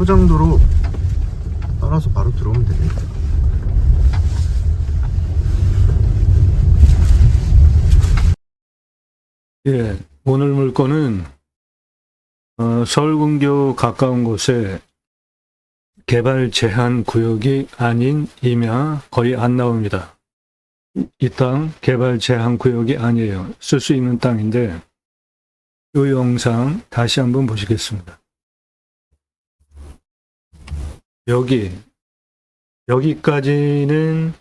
포장도로 따라서 바로 들어오면 되겠다. 예, 오늘 물건은 서울근교 가까운 곳에 개발 제한 구역이 아닌 이면 거의 안 나옵니다. 이 땅 개발 제한 구역이 아니에요. 쓸 수 있는 땅인데 이 영상 다시 한번 보시겠습니다. 여기까지는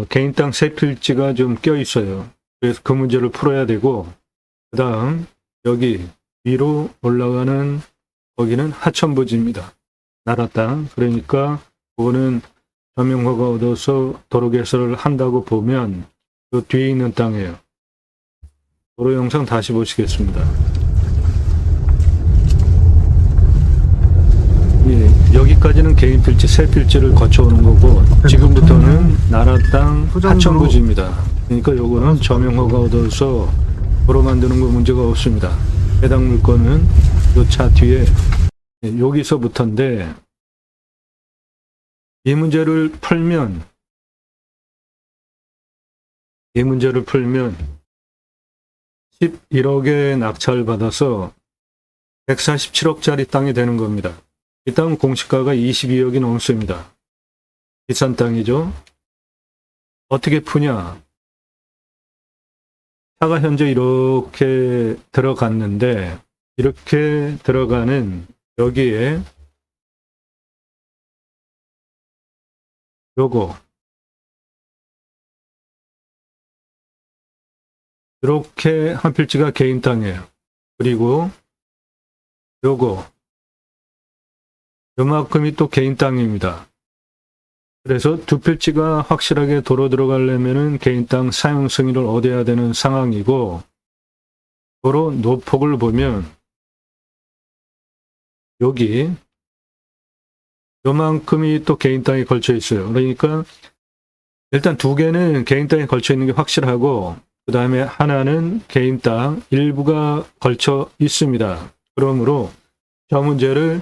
개인 땅 세 필지가 좀 껴 있어요. 그래서 그 문제를 풀어야 되고, 그 다음 여기 위로 올라가는 거기는 하천부지입니다. 나라 땅. 그러니까 그거는 전명허가 얻어서 도로 개설을 한다고 보면 그 뒤에 있는 땅이에요. 도로 영상 다시 보시겠습니다. 예, 여기까지는 개인 필지 세 필지를 거쳐오는 거고, 지금부터는 나라 땅 하천부지입니다. 그러니까 요거는 전명허가 얻어서 도로 만드는 거 문제가 없습니다. 해당 물건은 요 차 뒤에 여기서부터인데, 이 문제를 풀면 11억의 낙찰 받아서 147억짜리 땅이 되는 겁니다. 이 땅 공시가가 22억이 넘습니다. 비싼 땅이죠. 어떻게 푸냐? 차가 현재 이렇게 들어갔는데, 이렇게 들어가는 여기에 요거 이렇게 한 필지가 개인 땅이에요. 그리고 요만큼이 또 개인 땅입니다. 그래서 두 필지가 확실하게 도로 들어가려면은 개인 땅 사용 승인을 얻어야 되는 상황이고, 도로 노폭을 보면 여기 요만큼이 또 개인 땅에 걸쳐 있어요. 그러니까 일단 두 개는 개인 땅에 걸쳐 있는 게 확실하고, 그 다음에 하나는 개인 땅 일부가 걸쳐 있습니다. 그러므로 저 문제를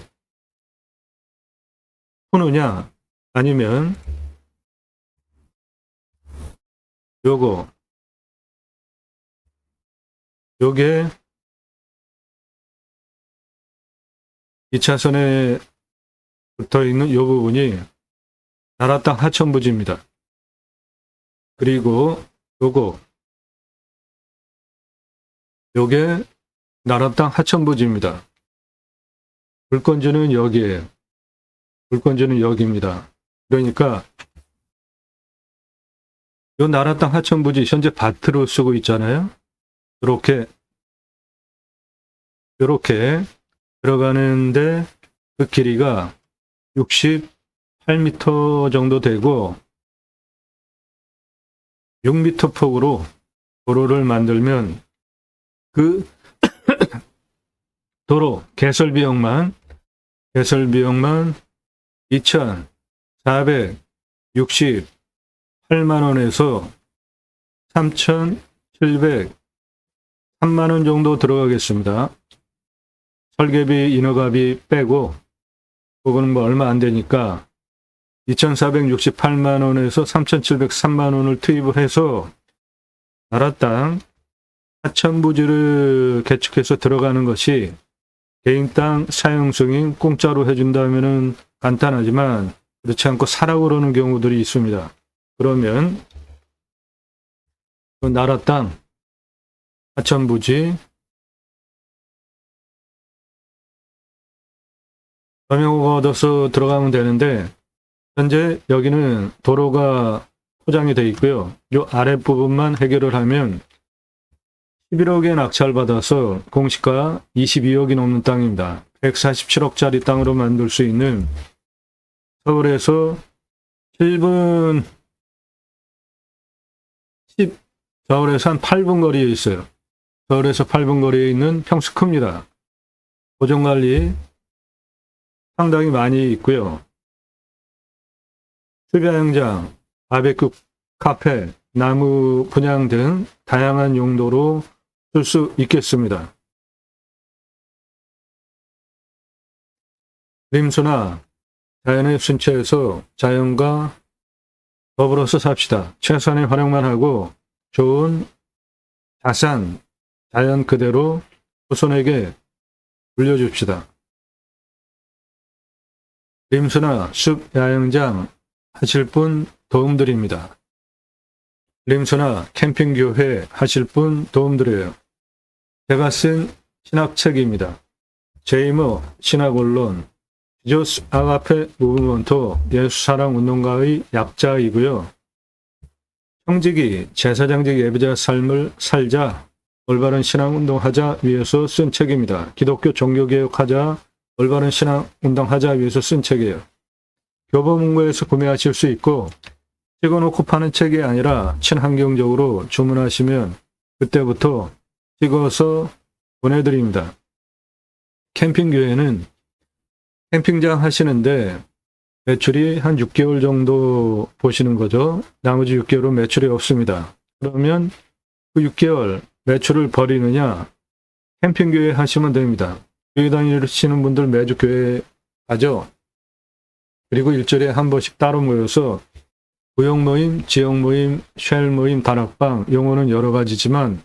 푸느냐, 아니면 요게 2차선에 붙어 있는 요 부분이 나라 땅 하천부지입니다. 그리고 요게 나라 땅 하천부지입니다. 물건지는 여기에요. 물건지는 여기입니다. 그러니까 요 나라 땅 하천부지 현재 밭으로 쓰고 있잖아요. 이렇게 들어가는데 그 길이가 68m 정도 되고, 6m 폭으로 도로를 만들면 그 도로 개설 비용만 2,468만 원에서 3,703만 원 정도 들어가겠습니다. 설계비, 인허가비 빼고, 그거는 뭐 얼마 안 되니까 2,468만 원에서 3,703만 원을 투입을 해서 나라 땅 하천부지를 개축해서 들어가는 것이 개인 땅 사용 승인 공짜로 해준다면은 간단하지만, 그렇지 않고 사라고 그러는 경우들이 있습니다. 그러면 그 나라 땅 하천부지 전용허가 얻어서 들어가면 되는데, 현재 여기는 도로가 포장이 되어 있고요. 이 아랫부분만 해결을 하면 11억에 낙찰 받아서 공시가 22억이 넘는 땅입니다. 147억짜리 땅으로 만들 수 있는, 서울에서 7분 서울에서 한 8분 거리에 있어요. 서울에서 8분 거리에 있는 평수 큽니다. 보존관리 상당히 많이 있고요. 휴양장, 바베큐 카페, 나무 분양 등 다양한 용도로 쓸 수 있겠습니다. 림수나 자연의 순체에서 자연과 더불어서 삽시다. 최선의 활용만 하고 좋은 자산, 자연 그대로 후손에게 물려줍시다. 림수나 숲 야영장 하실 분 도움드립니다. 림수나 캠핑교회 하실 분 도움드려요. 제가 쓴 신학책입니다. 제이머 신학원론, 지저스 아가페 무브먼토 예수사랑운동가의 약자이고요. 형직이 제사장직 예배자 삶을 살자 올바른 신앙운동하자 위해서 쓴 책입니다. 기독교 종교개혁하자 올바른 신앙운동하자 위해서 쓴 책이에요. 교보문고에서 구매하실 수 있고 찍어놓고 파는 책이 아니라 친환경적으로 주문하시면 그때부터 찍어서 보내드립니다. 캠핑교회는 캠핑장 하시는데 매출이 한 6개월 정도 보시는 거죠. 나머지 6개월은 매출이 없습니다. 그러면 그 6개월 매출을 버리느냐? 캠핑교회 하시면 됩니다. 교회 다니시는 분들 매주 교회 가죠. 그리고 일주일에 한 번씩 따로 모여서 구역 모임, 지역 모임, 쉘 모임, 다락방, 용어는 여러 가지지만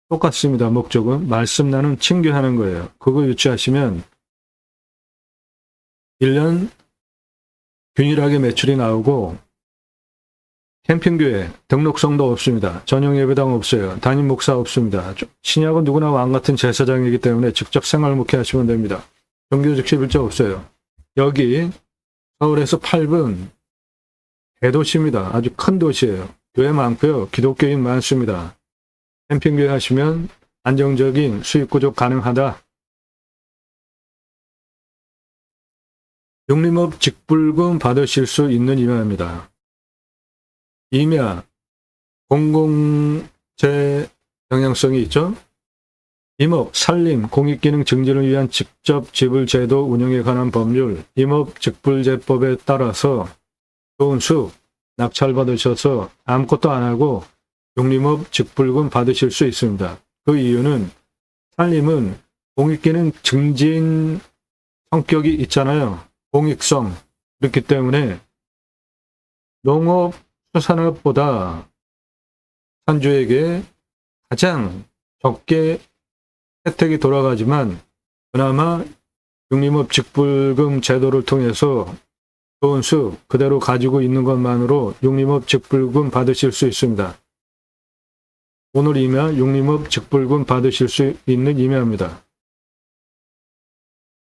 똑같습니다. 목적은 말씀 나눔 친교하는 거예요. 그거 유치하시면 1년 균일하게 매출이 나오고 캠핑교회 등록성도 없습니다. 전용 예배당 없어요. 담임 목사 없습니다. 신약은 누구나 왕 같은 제사장이기 때문에 직접 생활 목회하시면 됩니다. 종교적 11조 없어요. 여기 서울에서 8분 대도시입니다. 아주 큰 도시예요. 교회 많고요. 기독교인 많습니다. 캠핑교회 하시면 안정적인 수익 구조 가능하다. 육림업 직불금 받으실 수 있는 임야입니다. 임야, 공공재 영향성이 있죠. 임업, 산림, 공익기능 증진을 위한 직접 지불 제도 운영에 관한 법률, 임업 직불제법에 따라서 좋은 숲, 낙찰 받으셔서 아무것도 안 하고 육림업 직불금 받으실 수 있습니다. 그 이유는 산림은 공익기능 증진 성격이 있잖아요. 공익성. 그렇기 때문에 농업, 수산업보다 산주에게 가장 적게 혜택이 돌아가지만 그나마 육림업 직불금 제도를 통해서 좋은 숲 그대로 가지고 있는 것만으로 육림업 직불금 받으실 수 있습니다. 오늘 임야 육림업 직불금 받으실 수 있는 임야입니다.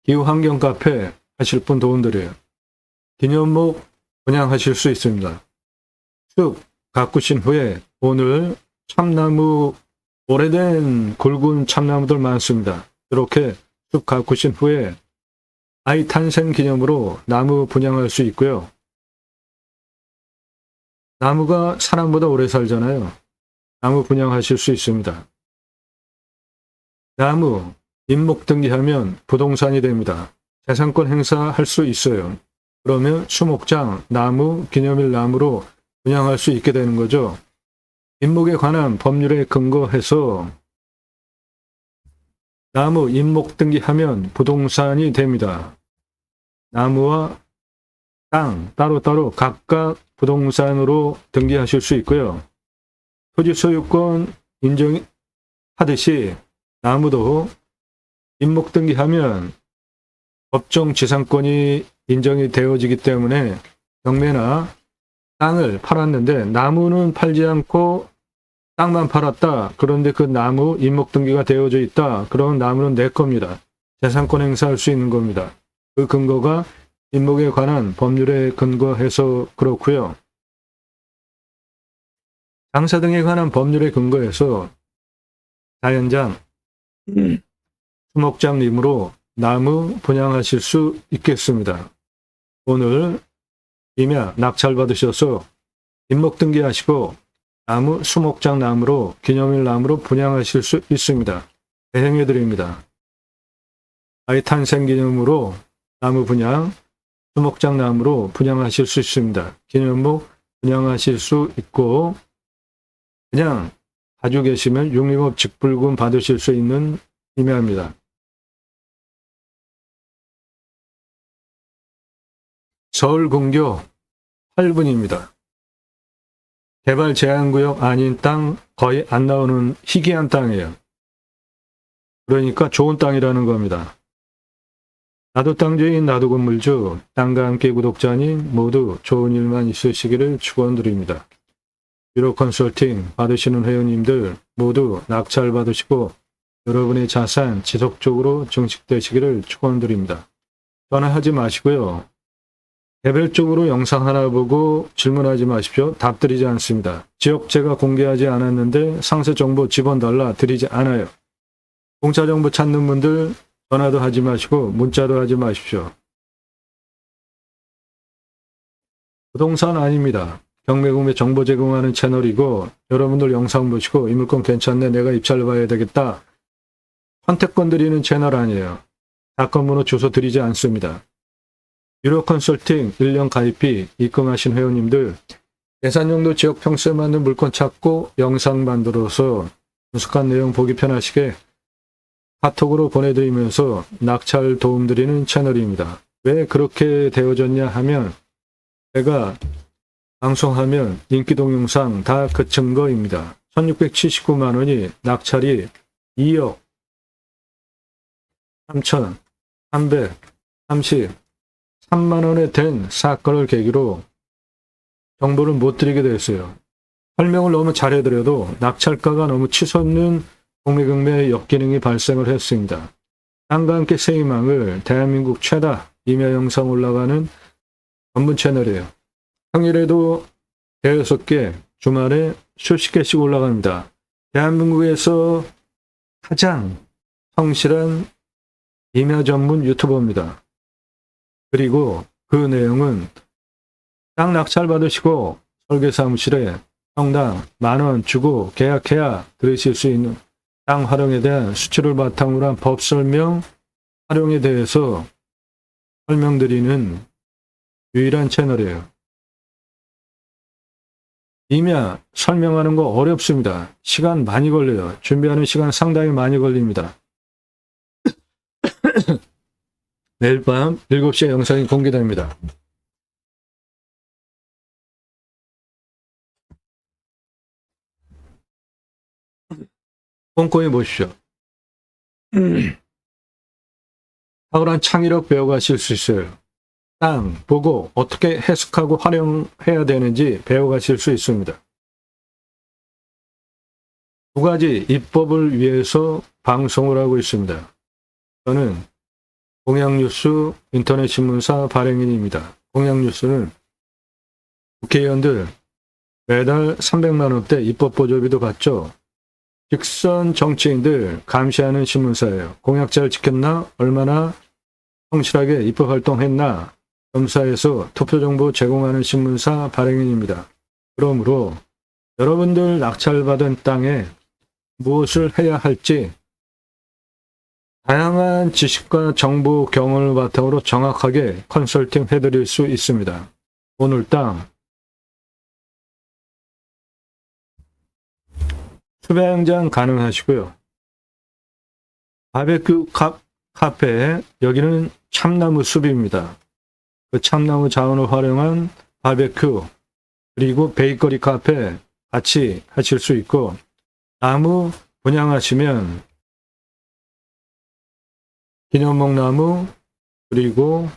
기후환경 카페 하실 분 도움드려요. 기념목 분양하실 수 있습니다. 숲 가꾸신 후에 오늘 참나무 오래된 굵은 참나무들 많습니다. 이렇게 숲 가꾸신 후에 아이 탄생 기념으로 나무 분양할 수 있고요. 나무가 사람보다 오래 살잖아요. 나무 분양하실 수 있습니다. 나무 임목 등기하면 부동산이 됩니다. 재산권 행사할 수 있어요. 그러면 수목장, 나무, 기념일 나무로 분양할 수 있게 되는 거죠. 임목에 관한 법률에 근거해서 나무 임목 등기하면 부동산이 됩니다. 나무와 땅 따로따로 각각 부동산으로 등기하실 수 있고요. 토지 소유권 인정하듯이 나무도 임목 등기하면 법정 지상권이 인정이 되어지기 때문에 경매나 땅을 팔았는데 나무는 팔지 않고 땅만 팔았다. 그런데 그 나무 임목 등기가 되어져 있다. 그럼 나무는 내 겁니다. 재산권 행사할 수 있는 겁니다. 그 근거가 임목에 관한 법률에 근거해서 그렇고요. 장사 등에 관한 법률에 근거해서 자연장, 수목장림으로 나무 분양하실 수 있겠습니다. 오늘 임야 낙찰 받으셔서 임목 등기하시고 나무 수목장 나무로 기념일 나무로 분양하실 수 있습니다. 대행해 드립니다. 아이 탄생 기념으로 나무 분양, 수목장 나무로 분양하실 수 있습니다. 기념목 분양하실 수 있고 그냥 가지고 계시면 육림업 직불금 받으실 수 있는 임야입니다. 서울 근교 8분입니다. 개발 제한구역 아닌 땅 거의 안 나오는 희귀한 땅이에요. 그러니까 좋은 땅이라는 겁니다. 나도 땅주인 나도 건물주 땅과 함께 구독자님 모두 좋은 일만 있으시기를 축원드립니다. 유로 컨설팅 받으시는 회원님들 모두 낙찰 받으시고 여러분의 자산 지속적으로 증식되시기를 축원드립니다. 전화하지 마시고요. 개별적으로 영상 하나 보고 질문하지 마십시오. 답드리지 않습니다. 지역 제가 공개하지 않았는데 상세 정보 집어달라 드리지 않아요. 공짜 정보 찾는 분들 전화도 하지 마시고 문자도 하지 마십시오. 부동산 아닙니다. 경매구매 정보 제공하는 채널이고 여러분들 영상 보시고 이 물건 괜찮네 내가 입찰 봐야 되겠다. 선택권 드리는 채널 아니에요. 사건 번호 주소 드리지 않습니다. 유로 컨설팅 1년 가입비 입금하신 회원님들 예산용도 지역 평수에 맞는 물건 찾고 영상 만들어서 분석한 내용 보기 편하시게 카톡으로 보내드리면서 낙찰 도움드리는 채널입니다. 왜 그렇게 되어졌냐 하면 제가 방송하면 인기 동영상 다 그 증거입니다. 1679만 원이 낙찰이 2억 3,333만 원에 된 사건을 계기로 정보를 못 드리게 됐어요. 설명을 너무 잘해드려도 낙찰가가 너무 치솟는 공매경매 역기능이 발생을 했습니다. 땅과 함께 새 희망을 대한민국 최다 임야 영상 올라가는 전문 채널이에요. 평일에도 대여섯 개, 주말에 수십 개씩 올라갑니다. 대한민국에서 가장 성실한 임야 전문 유튜버입니다. 그리고 그 내용은 땅 낙찰 받으시고 설계사무실에 평당 10,000원 주고 계약해야 들으실 수 있는 땅 활용에 대한 수치를 바탕으로 한 법 설명, 활용에 대해서 설명드리는 유일한 채널이에요. 임야 설명하는 거 어렵습니다. 시간 많이 걸려요. 준비하는 시간 상당히 많이 걸립니다. 내일 밤 7시에 영상이 공개됩니다. 꼼꼼히 보십시오. 탁월한 창의력 배워가실 수 있어요. 땅 보고 어떻게 해석하고 활용해야 되는지 배워가실 수 있습니다. 두 가지 입법을 위해서 방송을 하고 있습니다. 저는 공약뉴스 인터넷신문사 발행인입니다. 공약뉴스는 국회의원들 매달 300만 원대 입법보조비도 받죠. 직선 정치인들 감시하는 신문사예요. 공약 잘 지켰나? 얼마나 성실하게 입법활동했나? 검사에서 투표정보 제공하는 신문사 발행인입니다. 그러므로 여러분들 낙찰받은 땅에 무엇을 해야 할지 다양한 지식과 정보 경험을 바탕으로 정확하게 컨설팅 해드릴 수 있습니다. 오늘 땅 수배양장 가능하시고요. 바베큐 카페, 여기는 참나무 숲입니다. 그 참나무 자원을 활용한 바베큐, 그리고 베이커리 카페 같이 하실 수 있고, 나무 분양하시면 기념목나무, 그리고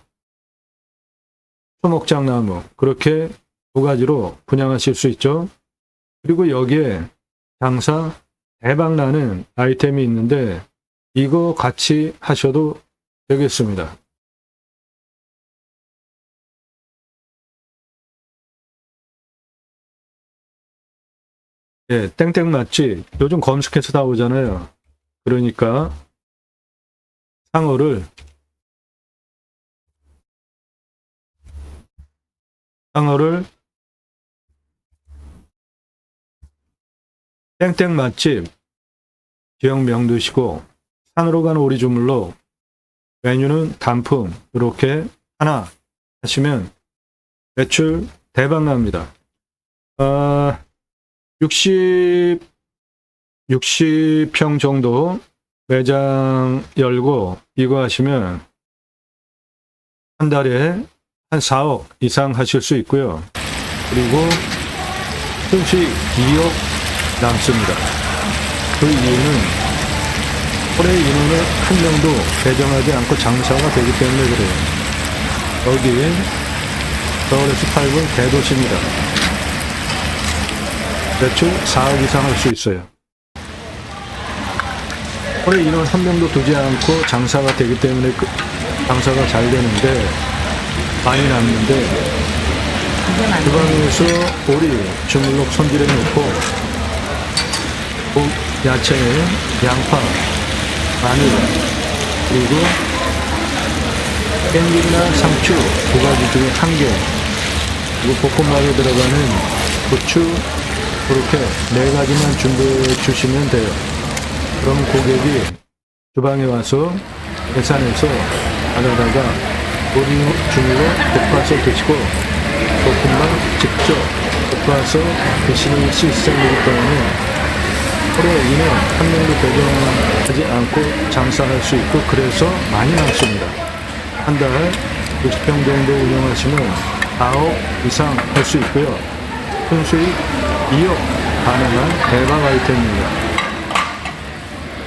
초목장나무, 그렇게 두 가지로 분양하실 수 있죠. 그리고 여기에 장사 대박나는 아이템이 있는데 이거 같이 하셔도 되겠습니다. 예, 땡땡 맛집 요즘 검색해서 나오잖아요. 그러니까 상어를 땡땡 맛집 지역명 두시고 산으로 가는 오리주물로 메뉴는 단품 이렇게 하나 하시면 매출 대박 납니다. 60평 정도 매장 열고 이거 하시면 한 달에 한 4억 이상 하실 수 있고요. 그리고 순수익 2억 남습니다. 그 이유는 올해 인원을 한 명도 배정하지 않고 장사가 되기 때문에 그래요. 여기 서울에서 8분 대도시입니다. 매출 4억 이상 할 수 있어요. 올해 인원 한 명도 두지 않고 장사가 되기 때문에 장사가 잘 되는데 많이 남는데 주방에서 오리, 주물럭 손질해 놓고 야채에 양파, 마늘, 그리고 깻잎이나 상추 두 가지 중에 한 개, 그리고 볶음밥에 들어가는 고추 그렇게 네 가지만 준비해 주시면 돼요. 그럼 고객이 주방에 와서 계산해서 가져다가 오리, 주물럭 볶아서 드시고 볶음밥 직접 볶아서 드시는 시스템이기 때문에 올해 인원 한 명도 배정하지 않고 장사할 수 있고 그래서 많이 남습니다. 한 달 90평 정도 운영하시면 4억 이상 할 수 있고요. 순수익 2억 가능한 대박 아이템입니다.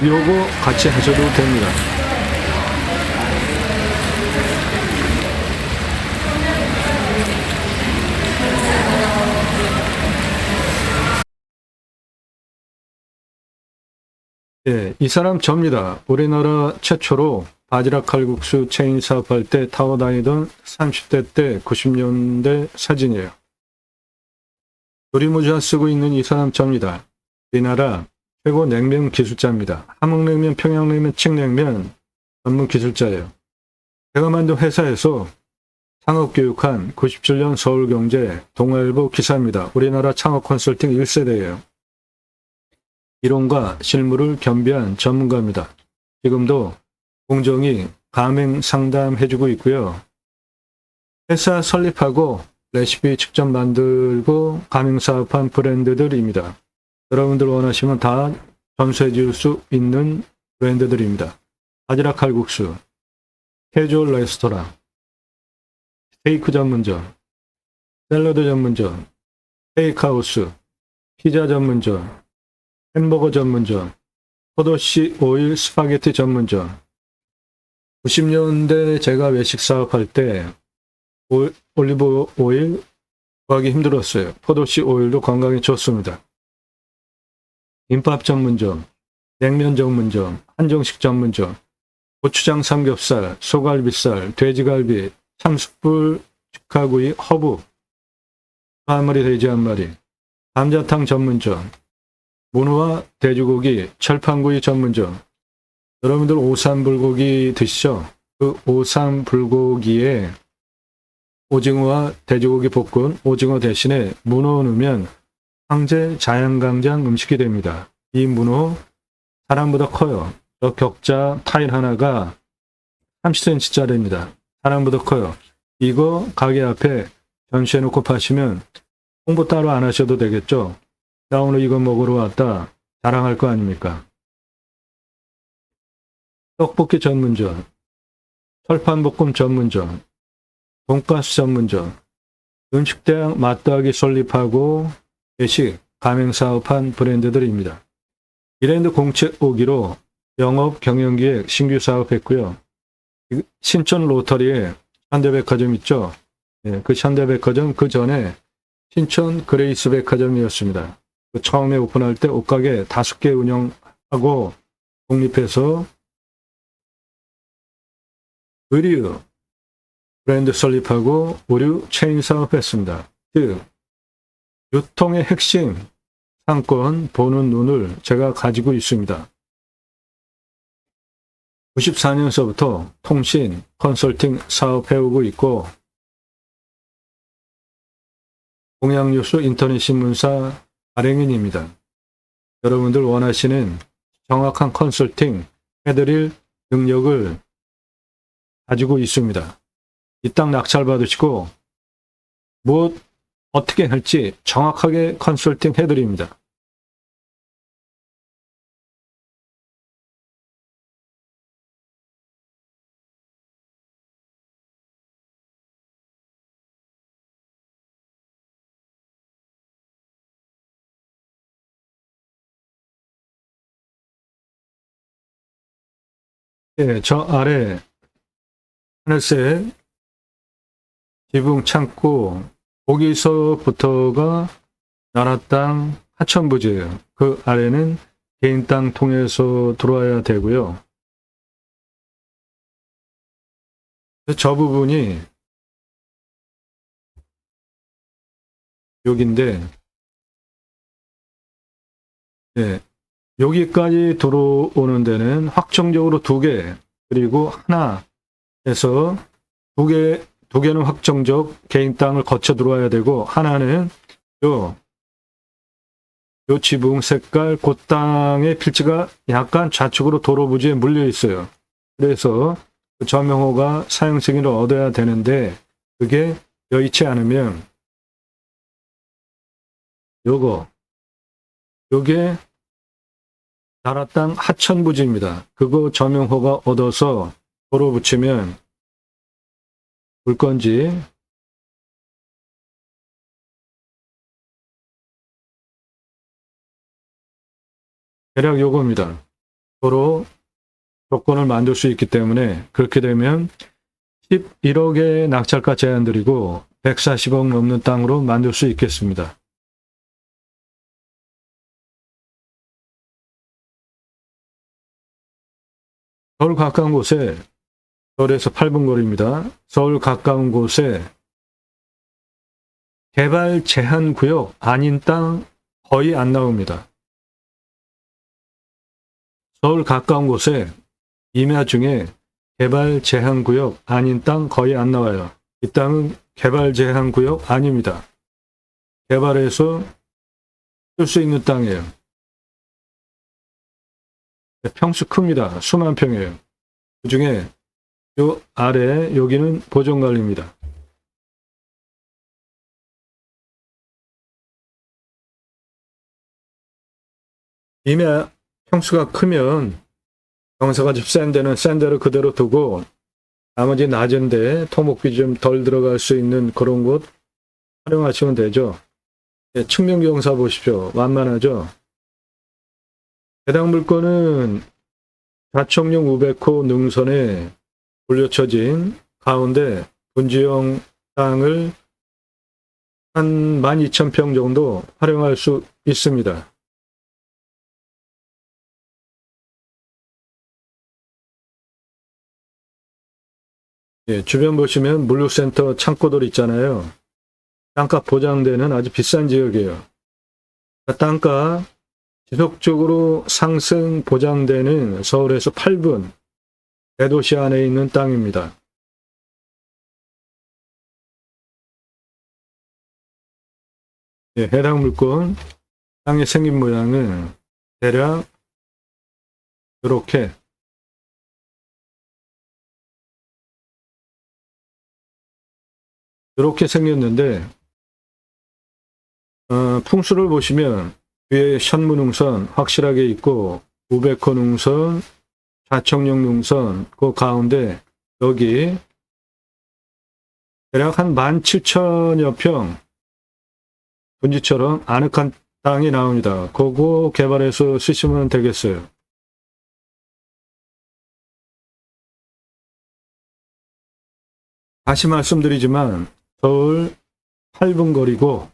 요거 같이 하셔도 됩니다. 예, 이 사람 접니다. 우리나라 최초로 바지락 칼국수 체인 사업할 때 타고 다니던 30대 때 90년대 사진이에요. 조리모자 쓰고 있는 이 사람 접니다. 우리나라 최고 냉면 기술자입니다. 함흥냉면, 평양냉면, 칡냉면 전문 기술자예요. 제가 만든 회사에서 창업교육한 97년 서울경제 동아일보 기사입니다. 우리나라 창업 컨설팅 1세대예요. 이론과 실무를 겸비한 전문가입니다. 지금도 공정히 가맹 상담해주고 있고요. 회사 설립하고 레시피 직접 만들고 가맹 사업한 브랜드들입니다. 여러분들 원하시면 다 전수해 줄 수 있는 브랜드들입니다. 바지락 칼국수, 캐주얼 레스토랑, 스테이크 전문점, 샐러드 전문점, 테이크하우스, 피자 전문점, 햄버거 전문점, 포도씨 오일 스파게티 전문점. 90년대 제가 외식 사업할 때 올리브 오일 구하기 힘들었어요. 포도씨 오일도 건강에 좋습니다. 김밥 전문점, 냉면 전문점, 한정식 전문점, 고추장 삼겹살, 소갈비살, 돼지갈비, 참숯불, 직화구이, 허브, 한 마리 돼지 한 마리, 감자탕 전문점, 문어와 돼지고기, 철판구이 전문점. 여러분들 오삼불고기 드시죠? 그 오삼불고기에 오징어와 돼지고기 볶은 오징어 대신에 문어 넣으면 황제 자양강장 음식이 됩니다. 이 문어 사람보다 커요. 저 격자 타일 하나가 30cm짜리입니다. 사람보다 커요. 이거 가게 앞에 전시해놓고 파시면 홍보 따로 안 하셔도 되겠죠? 나 오늘 이거 먹으러 왔다 자랑할 거 아닙니까? 떡볶이 전문점, 철판볶음 전문점, 돈가스 전문점, 음식대학 맛더하기 설립하고 외식, 가맹사업한 브랜드들입니다. 이랜드 공채 오기로 영업 경영기획 신규 사업했고요. 신촌 로터리에 현대백화점 있죠? 예, 그 현대백화점 그 전에 신촌 그레이스 백화점이었습니다. 그 처음에 오픈할 때 옷가게 5개 운영하고 독립해서 의류 브랜드 설립하고 의류 체인 사업했습니다. 즉 유통의 핵심 상권 보는 눈을 제가 가지고 있습니다. 94년서부터 통신 컨설팅 사업 해오고 있고 공양뉴스 인터넷신문사 발행인입니다. 여러분들 원하시는 정확한 컨설팅 해드릴 능력을 가지고 있습니다. 이 땅 낙찰 받으시고 어떻게 할지 정확하게 컨설팅 해드립니다. 예, 저 아래 하늘색 지붕 창고, 거기서부터가 나라 땅 하천부지예요. 그 아래는 개인 땅 통해서 들어와야 되고요. 저 부분이 여기인데, 예, 여기까지 들어오는 데는 확정적으로 2개, 그리고 하나에서 2개는 확정적 개인 땅을 거쳐 들어와야 되고, 하나는 요 지붕 색깔, 그 땅의 필지가 약간 좌측으로 도로 부지에 물려 있어요. 그래서 그 점용호가 사용 승인을 얻어야 되는데, 그게 여의치 않으면, 요게 나라 땅 하천부지입니다. 그거 점용호가 얻어서 도로 붙이면 물 건지, 대략 요겁니다. 도로 조건을 만들 수 있기 때문에, 그렇게 되면 11억의 낙찰가 제한 드리고 140억 넘는 땅으로 만들 수 있겠습니다. 서울 가까운 곳에, 서울에서 8분 거리입니다. 서울 가까운 곳에 개발 제한 구역 아닌 땅 거의 안 나옵니다. 서울 가까운 곳에 임야 중에 개발 제한 구역 아닌 땅 거의 안 나와요. 이 땅은 개발 제한 구역 아닙니다. 개발해서 쓸 수 있는 땅이에요. 평수 큽니다. 수만 평이에요. 그 중에 요 아래 여기는 보존관리입니다. 임야 평수가 크면 경사가 좀 센 데는 센 대로 그대로 두고, 나머지 낮은데 토목비 좀 덜 들어갈 수 있는 그런 곳 활용하시면 되죠. 예, 측면 경사 보십시오. 완만하죠. 해당 물건은 좌청룡 우백호 능선에 올려쳐진 가운데 분지형 땅을 한 12,000평 정도 활용할 수 있습니다. 예, 주변 보시면 물류센터 창고들 있잖아요. 땅값 보장되는 아주 비싼 지역이에요. 땅값 지속적으로 상승 보장되는 서울에서 8분 대도시 안에 있는 땅입니다. 예, 해당 물건 땅의 생긴 모양은 대략 이렇게 생겼는데, 풍수를 보시면 뒤에 현무능선 확실하게 있고, 우백호 능선, 좌청룡 능선, 그 가운데 여기 대략 한 17,000여 평 분지처럼 아늑한 땅이 나옵니다. 그거 개발해서 쓰시면 되겠어요. 다시 말씀드리지만 서울 8분 거리고,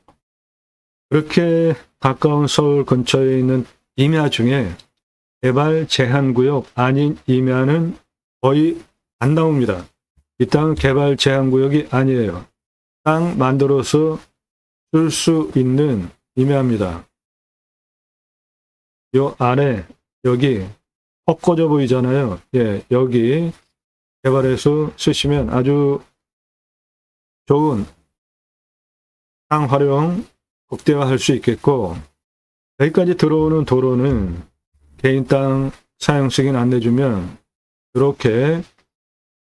그렇게 가까운 서울 근처에 있는 임야 중에 개발 제한구역 아닌 임야는 거의 안 나옵니다. 이 땅은 개발 제한구역이 아니에요. 땅 만들어서 쓸 수 있는 임야입니다. 요 안에 여기 헛거져 보이잖아요. 예, 여기 개발해서 쓰시면 아주 좋은 땅 활용 극대화할 수 있겠고, 여기까지 들어오는 도로는 개인 땅 사용 승인 안 내주면 이렇게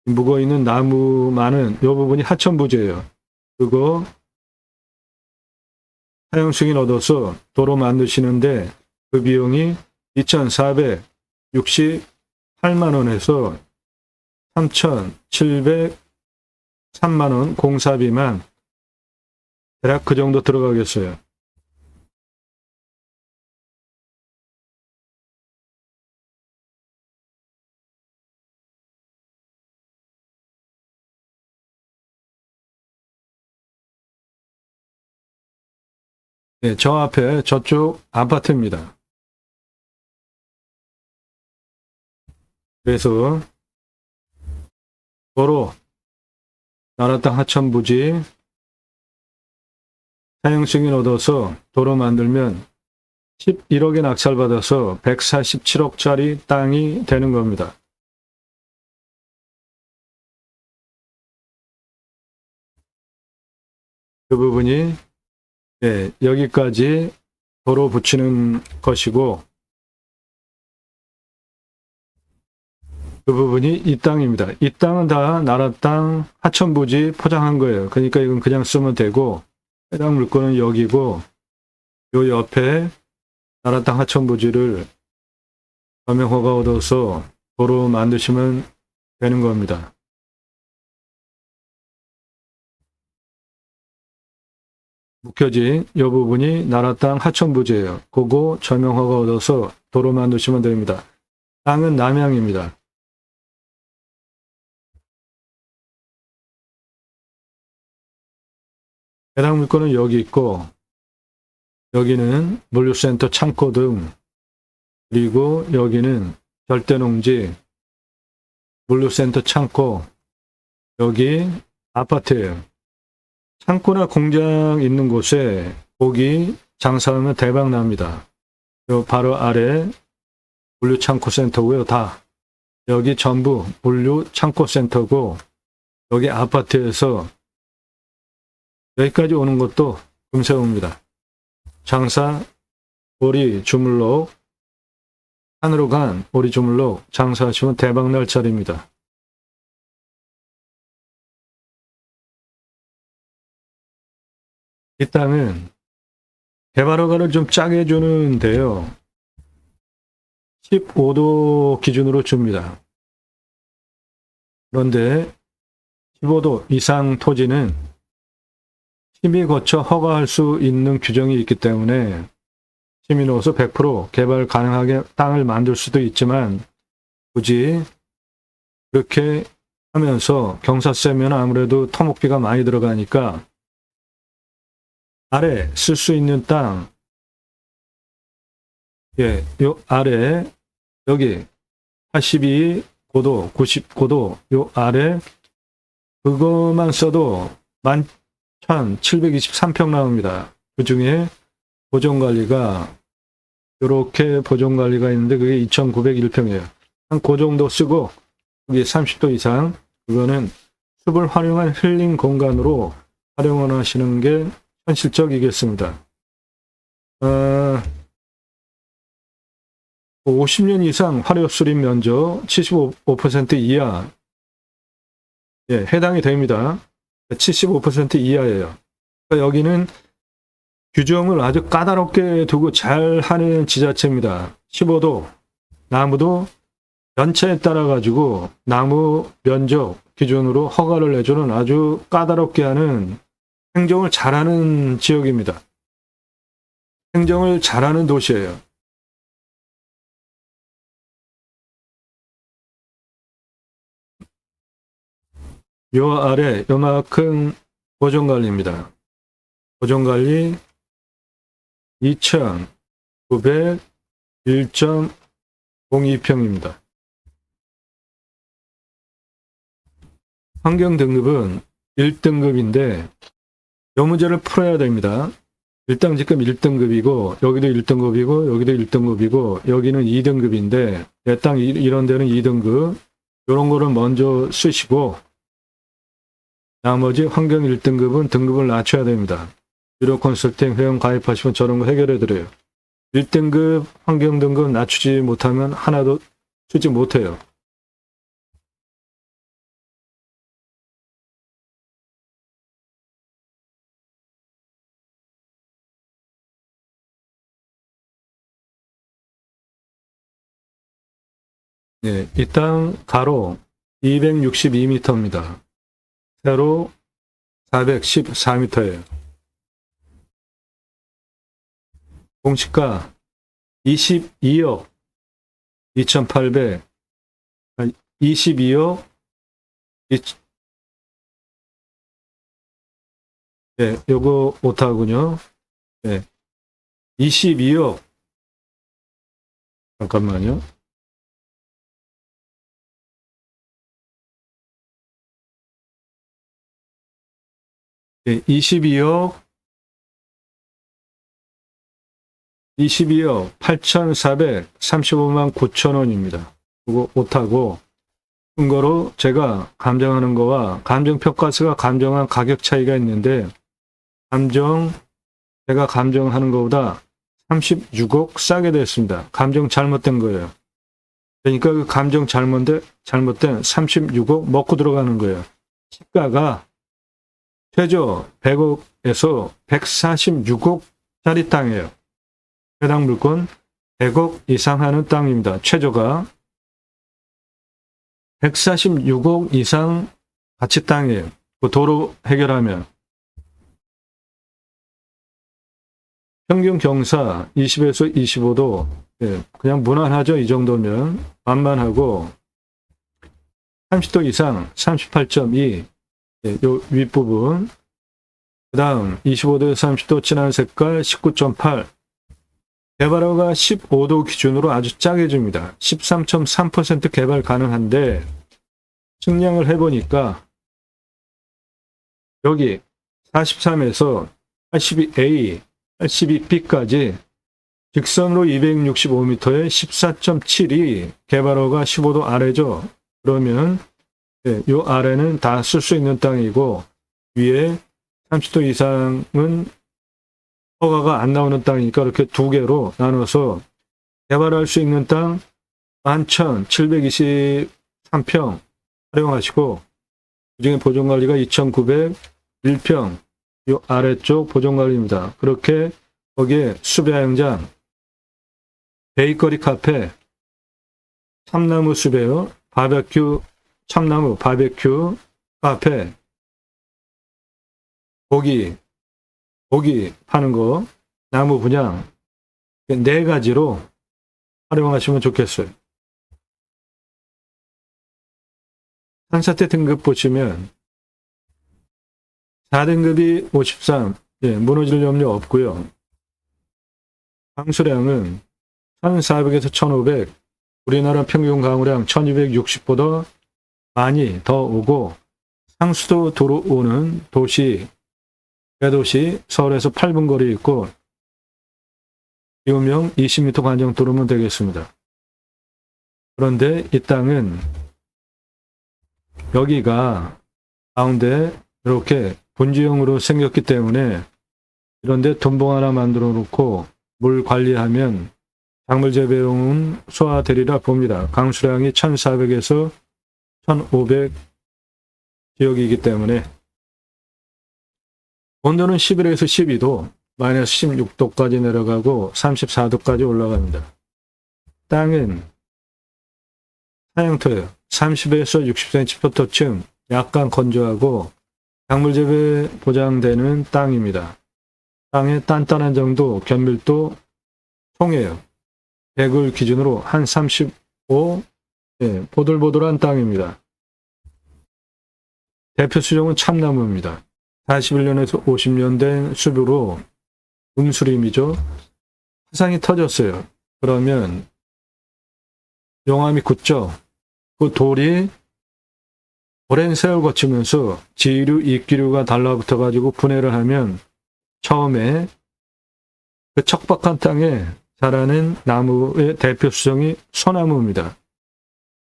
묵어있는 나무 많은 이 부분이 하천부지예요. 그거 사용 승인 얻어서 도로 만드시는데 그 비용이 2,468만 원에서 3,703만 원 공사비만 대략 그 정도 들어가겠어요. 네, 저 앞에 저쪽 아파트입니다. 그래서 도로, 나라 땅 하천 부지 사용 승인 얻어서 도로 만들면 11억에 낙찰받아서 147억짜리 땅이 되는 겁니다. 그 부분이 여기까지 도로 붙이는 것이고, 그 부분이 이 땅입니다. 이 땅은 다 나라 땅 하천부지 포장한 거예요. 그러니까 이건 그냥 쓰면 되고, 해당 물건은 여기고, 요 옆에 나라 땅 하천부지를 서명 허가 얻어서 도로 만드시면 되는 겁니다. 묶여진 이 부분이 나라 땅 하천부지예요. 그거 서명 허가 얻어서 도로 만드시면 됩니다. 땅은 남양입니다. 해당 물건은 여기 있고, 여기는 물류센터 창고 등, 그리고 여기는 절대농지, 물류센터 창고, 여기 아파트예요. 창고나 공장 있는 곳에 고기 장사하면 대박 납니다. 요 바로 아래 물류창고센터고요. 다 여기 전부 물류창고센터고, 여기 아파트에서 여기까지 오는 것도 금세 옵니다. 장사, 오리 주물럭, 산으로 간 오리 주물럭 장사하시면 대박 날 자리입니다. 이 땅은 개발허가를 좀 짜게 해주는데요. 15도 기준으로 줍니다. 그런데 15도 이상 토지는 심의 거쳐 허가할 수 있는 규정이 있기 때문에 심의 넣어서 100% 개발 가능하게 땅을 만들 수도 있지만, 굳이 그렇게 하면서 경사세면 아무래도 토목비가 많이 들어가니까 아래 쓸 수 있는 땅, 요 아래 여기 82고도, 90고도 요 아래 그것만 써도 11,723평 나옵니다. 그 중에 보존관리가 이렇게 보존관리가 있는데 그게 2,901평이에요. 한 그 정도 쓰고 여기 30도 이상, 그거는 숲을 활용한 힐링 공간으로 활용하시는 게 현실적이겠습니다. 50년 이상 화력 수립 면적 75% 이하, 해당이 됩니다. 75% 이하예요. 그러니까 여기는 규정을 아주 까다롭게 두고 잘 하는 지자체입니다. 15도, 나무도 연차에 따라 가지고 나무 면적 기준으로 허가를 내주는 아주 까다롭게 하는, 행정을 잘하는 지역입니다. 행정을 잘하는 도시예요. 요 아래 요만큼 보존관리입니다. 보존관리 2,901.02평입니다. 환경등급은 1등급인데 요 문제를 풀어야 됩니다. 일당 지금 1등급이고 여기도 1등급이고 여기도 1등급이고 여기는 2등급인데 내 땅 이런 데는 2등급, 요런 거를 먼저 쓰시고 나머지 환경 1등급은 등급을 낮춰야 됩니다. 유료 컨설팅 회원 가입하시면 저런 거 해결해 드려요. 1등급 환경 등급 낮추지 못하면 하나도 쓰지 못해요. 이 땅 가로 262m입니다. 세로 414m예요. 공시가 22억 2,800, 22억, 요거 오타군요. 22억. 잠깐만요. 네, 22억 8,435만 9천 원입니다. 그거 오타고, 근거로 제가 감정하는 거와 감정평가서가 감정한 가격 차이가 있는데, 제가 감정하는 것보다 36억 싸게 됐습니다. 감정 잘못된 거예요. 그러니까 그 감정 잘못된 36억 먹고 들어가는 거예요. 시가가 최저 100억에서 146억짜리 땅이에요. 해당 물건 100억 이상 하는 땅입니다. 최저가 146억 이상 가치 땅이에요. 그 도로 해결하면. 평균 경사 20에서 25도, 예, 그냥 무난하죠. 이 정도면 만만하고, 30도 이상 38.2, 예, 요 윗부분. 그 다음 25도에서 30도 진한 색깔 19.8. 개발허가 15도 기준으로 아주 짜게 줍니다. 13.3% 개발 가능한데, 측량을 해보니까 여기 43에서 82A, 82B까지 직선으로 265m에 14.7이 개발허가 15도 아래죠. 그러면 요 아래는 다 쓸 수 있는 땅이고, 위에 30도 이상은 허가가 안 나오는 땅이니까 이렇게 두 개로 나눠서 개발할 수 있는 땅 11,723평 활용하시고, 그중에 보존관리가 2,901평, 이 아래쪽 보존관리입니다. 그렇게 거기에 수배양장, 베이커리 카페, 참나무 수배요, 바베큐, 참나무 바베큐 카페, 고기 파는 거, 나무 분양, 4가지로 활용하시면 좋겠어요. 산사태 등급 보시면 4등급이 53, 예, 무너질 염려 없고요. 강수량은 1,400에서 1,500, 우리나라 평균 강우량 1,260보다 많이 더 오고, 상수도 도로 오는 도시, 대도시, 서울에서 8분 거리에 있고, 기후명 20m 관정 도로면 되겠습니다. 그런데 이 땅은 여기가 가운데 이렇게 분지형으로 생겼기 때문에, 이런데 돈봉 하나 만들어 놓고 물 관리하면 작물 재배용은 소화되리라 봅니다. 강수량이 1,400에서 1,500 지역이기 때문에. 온도는 11에서 12도, 마이너스 16도까지 내려가고 34도까지 올라갑니다. 땅은 사양토예요. 30에서 60cm 포토층, 약간 건조하고 작물 재배 보장되는 땅입니다. 땅의 단단한 정도, 견밀도 통해요. 100을 기준으로 한 35, 예, 보들보들한 땅입니다. 대표 수종은 참나무입니다. 41년에서 50년 된 수비로 음수림이죠. 화상이 터졌어요. 그러면 용암이 굳죠. 그 돌이 오랜 세월 거치면서 지류, 이기류가 달라붙어 가지고 분해를 하면 처음에 그 척박한 땅에 자라는 나무의 대표 수종이 소나무입니다.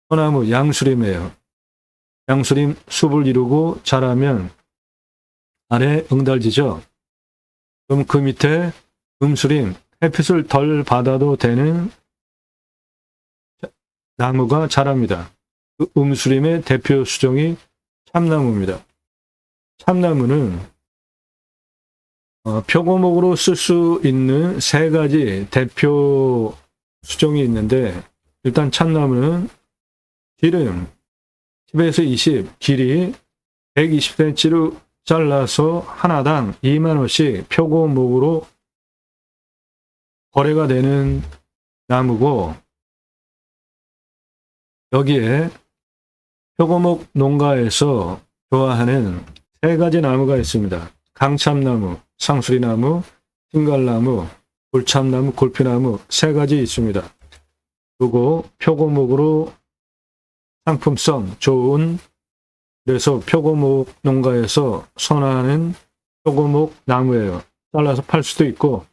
소나무, 양수림이에요. 양수림 숲을 이루고 자라면 아래 응달지죠. 그럼 그 밑에 음수림, 햇빛을 덜 받아도 되는 나무가 자랍니다. 그 음수림의 대표 수종이 참나무입니다. 참나무는 표고목으로 쓸 수 있는 3가지 대표 수종이 있는데, 일단 참나무는 길은 10에서 20, 길이 120cm로 잘라서 하나당 2만 원씩 표고목으로 거래가 되는 나무고, 여기에 표고목 농가에서 좋아하는 3가지 나무가 있습니다. 강참나무, 상수리나무, 흰갈나무, 돌참나무, 골피나무 세 가지 있습니다. 그리고 표고목으로 상품성 좋은, 그래서 표고목 농가에서 선호하는 표고목 나무예요. 잘라서 팔 수도 있고,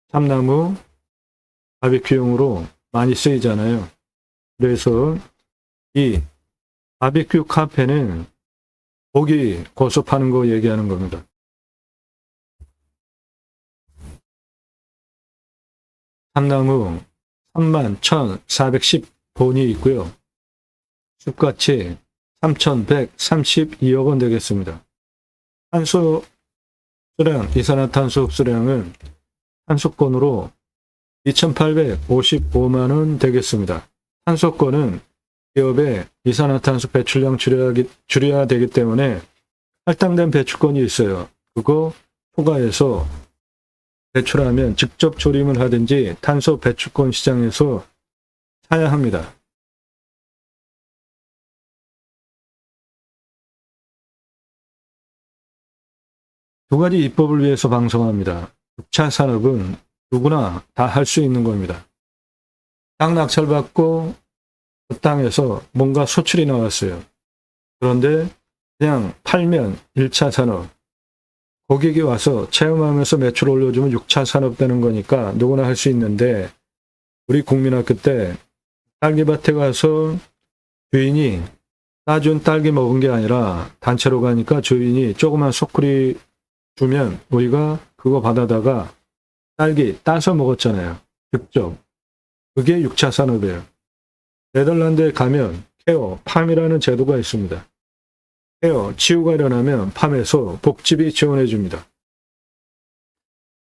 참나무 바비큐용으로 많이 쓰이잖아요. 그래서 이 바비큐 카페는 고기 고수 파는 거 얘기하는 겁니다. 참나무 31,410본이 있고요. 숲가치 3,132억 원 되겠습니다. 탄소 흡수량, 이산화탄소 흡수량은 탄소권으로 2,855만 원 되겠습니다. 탄소권은 기업의 이산화탄소 배출량 줄여야 되기 때문에 할당된 배출권이 있어요. 그거 초과해서 배출하면 직접 조림을 하든지 탄소 배출권 시장에서 사야 합니다. 두 가지 입법을 위해서 방송합니다. 6차 산업은 누구나 다 할 수 있는 겁니다. 땅 낙찰받고 그 땅에서 뭔가 소출이 나왔어요. 그런데 그냥 팔면 1차 산업, 고객이 와서 체험하면서 매출 올려주면 6차 산업 되는 거니까 누구나 할 수 있는데, 우리 국민학교 때 딸기밭에 가서 주인이 따준 딸기 먹은 게 아니라 단체로 가니까 주인이 조그만 소쿠리 주면 우리가 그거 받아다가 딸기 따서 먹었잖아요. 직접. 그게 6차 산업이에요. 네덜란드에 가면 케어, 팜이라는 제도가 있습니다. 케어, 치유가 일어나면 팜에서 복지비 지원해 줍니다.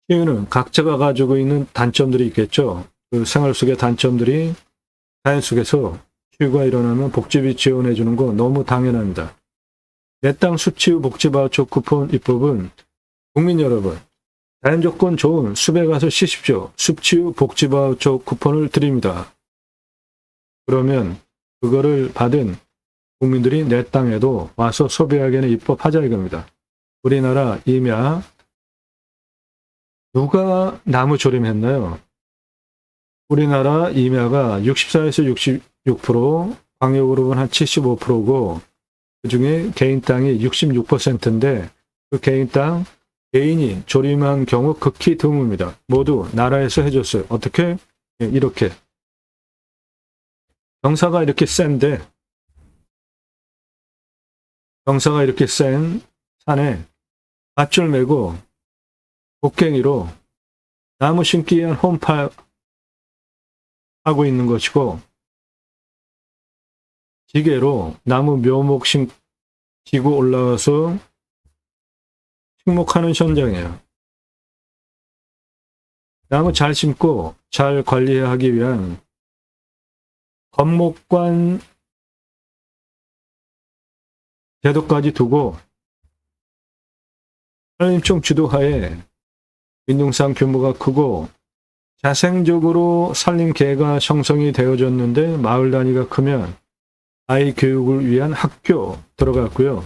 치유는 각자가 가지고 있는 단점들이 있겠죠. 그 생활 속의 단점들이 자연 속에서 치유가 일어나면 복지비 지원해 주는 거 너무 당연합니다. 내 땅 숲치유 복지바우처 쿠폰 입법은 국민 여러분, 자연조건 좋은 숲에 가서 쉬십시오. 숲치유 복지바우처 쿠폰을 드립니다. 그러면 그거를 받은 국민들이 내 땅에도 와서 소비하게는 입법하자 이겁니다. 우리나라 임야 누가 나무 조림했나요? 우리나라 임야가 64에서 66%, 광역으로는 한 75%고 그중에 개인 땅이 66%인데 그 개인 땅 개인이 조림한 경우 극히 드뭅니다. 모두 나라에서 해줬어요. 어떻게? 이렇게. 경사가 이렇게 센데, 경사가 이렇게 센 산에 밧줄 메고 곡괭이로 나무 심기 위한 홈파 하고 있는 것이고, 지게로 나무 묘목 지고 올라와서 식목하는 현장이에요. 나무 잘 심고 잘 관리하기 위한 건목관 제도까지 두고 산림청 주도하에 민둥산 규모가 크고 자생적으로 산림계가 형성이 되어졌는데 마을 단위가 크면 아이 교육을 위한 학교 들어갔고요.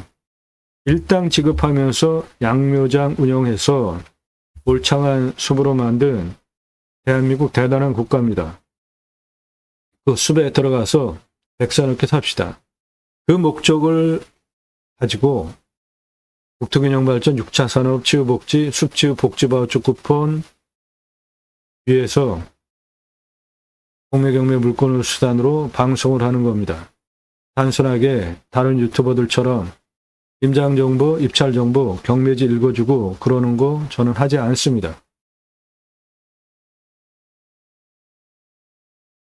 일당 지급하면서 양묘장 운영해서 울창한 숲으로 만든 대한민국 대단한 국가입니다. 그 숲에 들어가서 백사롭게 삽시다. 그 목적을 가지고 국토균형발전 6차 산업 치유복지 숲치유 복지바우처 쿠폰 위해서 공매경매 물건을 수단으로 방송을 하는 겁니다. 단순하게 다른 유튜버들처럼 임장정보, 입찰정보, 경매지 읽어주고 그러는 거 저는 하지 않습니다.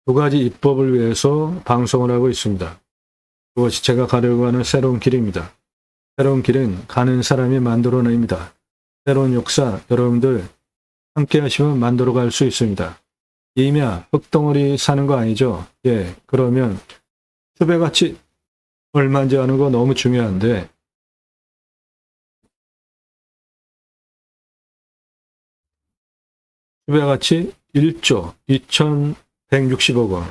두 가지 입법을 위해서 방송을 하고 있습니다. 그것이 제가 가려고 하는 새로운 길입니다. 새로운 길은 가는 사람이 만들어냅니다. 새로운 역사 여러분들 함께 하시면 만들어갈 수 있습니다. 임야, 흙덩어리 사는 거 아니죠? 예, 그러면 숲의 가치 얼마인지 아는 거 너무 중요한데 숲의 가치 1조 2,160억 원,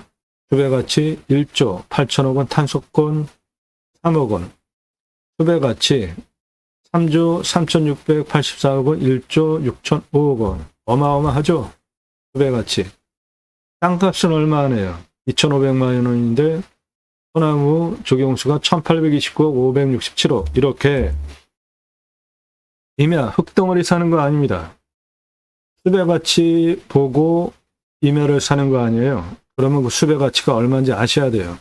숲의 가치 1조 8천억 원, 탄소권 3억 원, 숲의 가치 3조 3,684억 원, 1조 6,005억 원, 어마어마하죠? 수배가치. 땅값은 얼마 하네요? 2,500만 원인데 소나무 조경수가 1,829억 567억. 이렇게 임야 흙덩어리 사는 거 아닙니다. 수배가치 보고 임야를 사는 거 아니에요. 그러면 그 수배가치가 얼마인지 아셔야 돼요.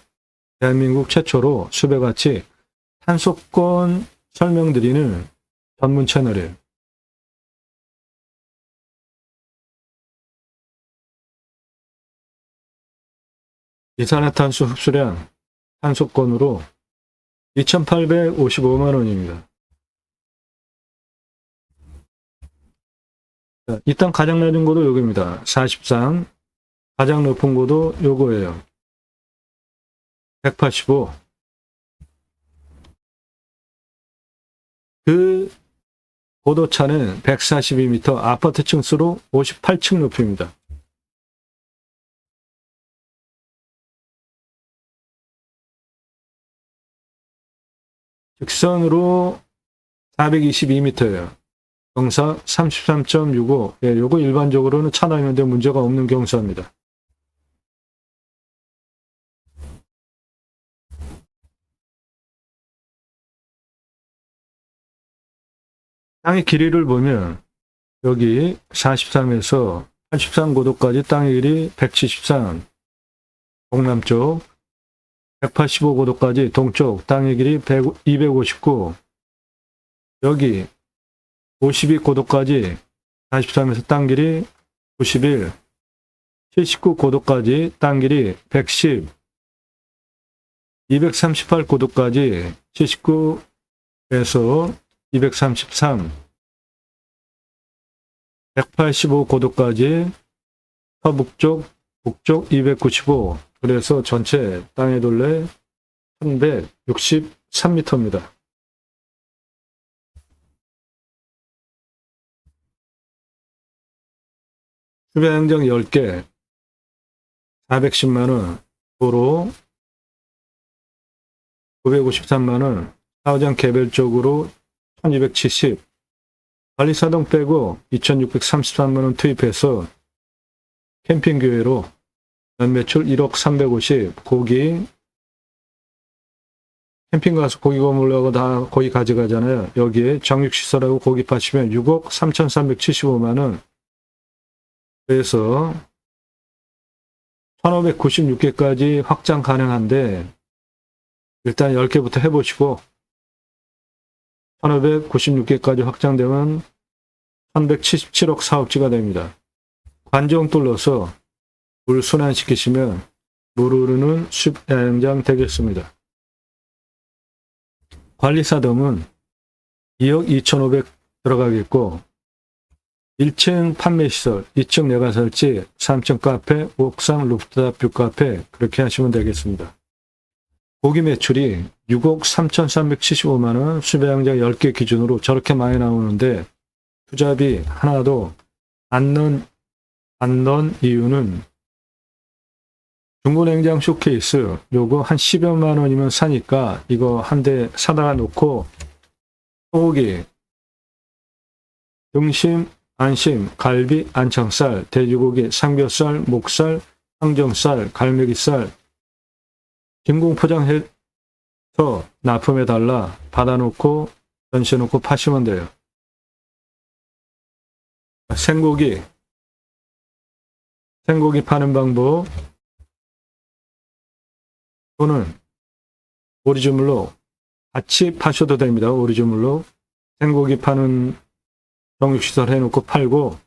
대한민국 최초로 수배가치 탄소권 설명드리는 전문 채널이에요. 이산화탄소 흡수량 탄소권으로 2,855만 원입니다. 자, 일단 가장 낮은 고도 여기입니다. 43. 가장 높은 고도 요거예요. 185. 그 고도차는 142m, 아파트 층수로 58층 높이입니다. 직선으로 422m예요. 경사 33.65. 예, 요거 일반적으로는 차 다니는데 문제가 없는 경사입니다. 땅의 길이를 보면 여기 43에서 83고도까지 땅의 길이 173, 동남쪽 185고도까지 동쪽 땅의 길이 259, 여기 52고도까지 43에서 땅 길이 91, 79고도까지 땅 길이 110, 238고도까지 79에서 233, 185고도까지 서북쪽, 북쪽 295, 그래서 전체 땅의 둘레 1163m입니다. 수배행정 10개, 410만원, 도로 953만원, 사후장 개별적으로 1270, 관리사동 빼고 2633만원 투입해서 캠핑교회로 연매출 1억 350, 고기, 캠핑 가서 고기 구우려고 다 고기 가져가잖아요. 여기에 정육시설하고 고기 파시면 6억 3,375만원, 그래서 1,596개까지 확장 가능한데 일단 10개부터 해보시고 1,596개까지 확장되면 1,177억 사업지가 됩니다. 관정 뚫러서 물 순환시키시면 물 흐르는 숲야영장 되겠습니다. 관리사덤은 2억 2,500 들어가겠고 1층 판매시설, 2층 내과설치, 3층 카페, 옥상 루프탑 뷰카페 그렇게 하시면 되겠습니다. 고기 매출이 6억 3,375만원, 수배양장 10개 기준으로 저렇게 많이 나오는데 투자비 하나도 안 넣은 이유는 중고냉장 쇼케이스 요거 한 10여만 원이면 사니까 이거 한 대 사다가 놓고 소고기, 등심, 안심, 갈비, 안창살, 돼지고기, 삼겹살, 목살, 항정살, 갈매기살 진공 포장해서 납품해달라 받아놓고 전시해놓고 파시면 돼요. 생고기 파는 방법 또는 오리지물로 같이 파셔도 됩니다. 오리지물로 생고기 파는 정육시설 해놓고 팔고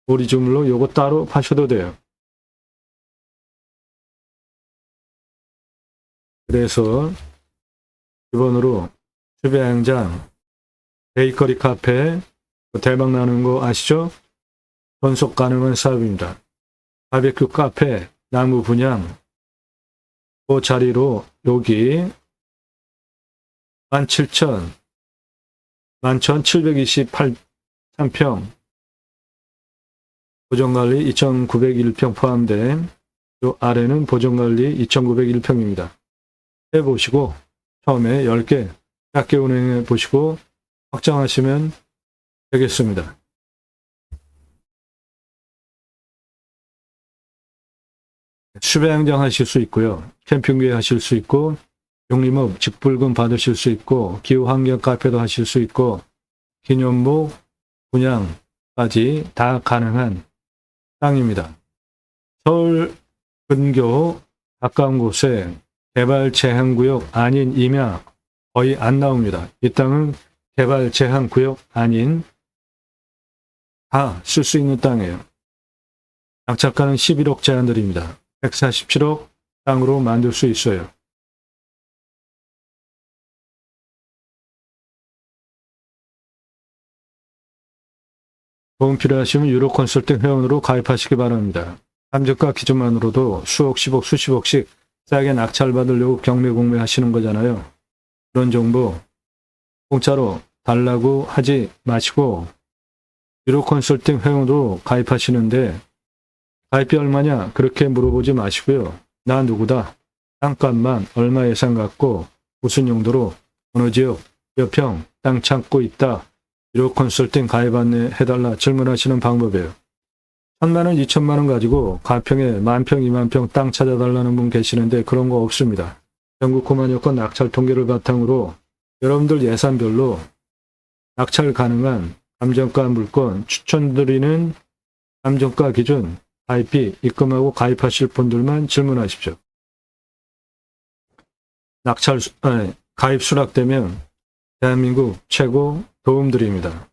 오리지물로 요거 따로 파셔도 돼요. 그래서 기본으로 수배양장, 베이커리 카페 대박 나는 거 아시죠? 전속 가능한 사업입니다. 바베큐 카페, 나무 분양 그 자리로 여기 11,728평 보존관리 2,901평 포함된 요 아래는 보존관리 2,901평입니다. 해보시고 처음에 10개 작게 운행해 보시고 확장하시면 되겠습니다. 수배양장 하실 수 있고요. 캠핑기 하실 수 있고, 용림업 직불금 받으실 수 있고, 기후환경 카페도 하실 수 있고, 기념목 분양까지 다 가능한 땅입니다. 서울 근교 가까운 곳에 개발 제한구역 아닌 임야 거의 안 나옵니다. 이 땅은 개발 제한구역 아닌 다 쓸 수 있는 땅이에요. 낙찰가는 11억 제한드립니다. 147억 땅으로 만들 수 있어요. 도움 필요하시면 유로 컨설팅 회원으로 가입하시기 바랍니다. 감정가 기준만으로도 수억, 10억, 수십억씩 싸게 낙찰받으려고 경매공매 하시는 거잖아요. 그런 정보 공짜로 달라고 하지 마시고 유로 컨설팅 회원으로 가입하시는데 가입비 얼마냐 그렇게 물어보지 마시고요. 나 누구다. 땅값만 얼마 예산 갖고 무슨 용도로 어느 지역 몇 평 땅 찾고 있다. 유로 컨설팅 가입 안내 해달라 질문하시는 방법이에요. 1,000만원, 2,000만원 가지고 가평에 10,000평, 20,000평 땅 찾아달라는 분 계시는데 그런 거 없습니다. 전국 9만 여건 낙찰 통계를 바탕으로 여러분들 예산별로 낙찰 가능한 감정가 물건 추천드리는 감정가 기준 가입비 입금하고 가입하실 분들만 질문하십시오. 가입 수락되면 대한민국 최고 도움드립니다.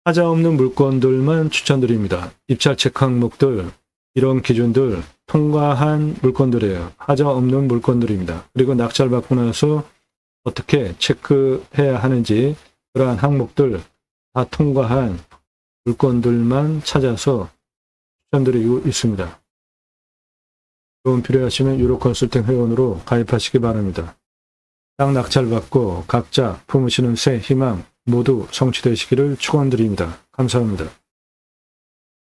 하자 없는 물건들만 추천드립니다. 입찰 체크 항목들, 이런 기준들 통과한 물건들이에요. 하자 없는 물건들입니다. 그리고 낙찰 받고 나서 어떻게 체크해야 하는지 그러한 항목들 다 통과한 물건들만 찾아서 추천드리고 있습니다. 도움 필요하시면 유로 컨설팅 회원으로 가입하시기 바랍니다. 땅 낙찰 받고 각자 품으시는 새 희망 모두 성취되시기를 축원드립니다. 감사합니다.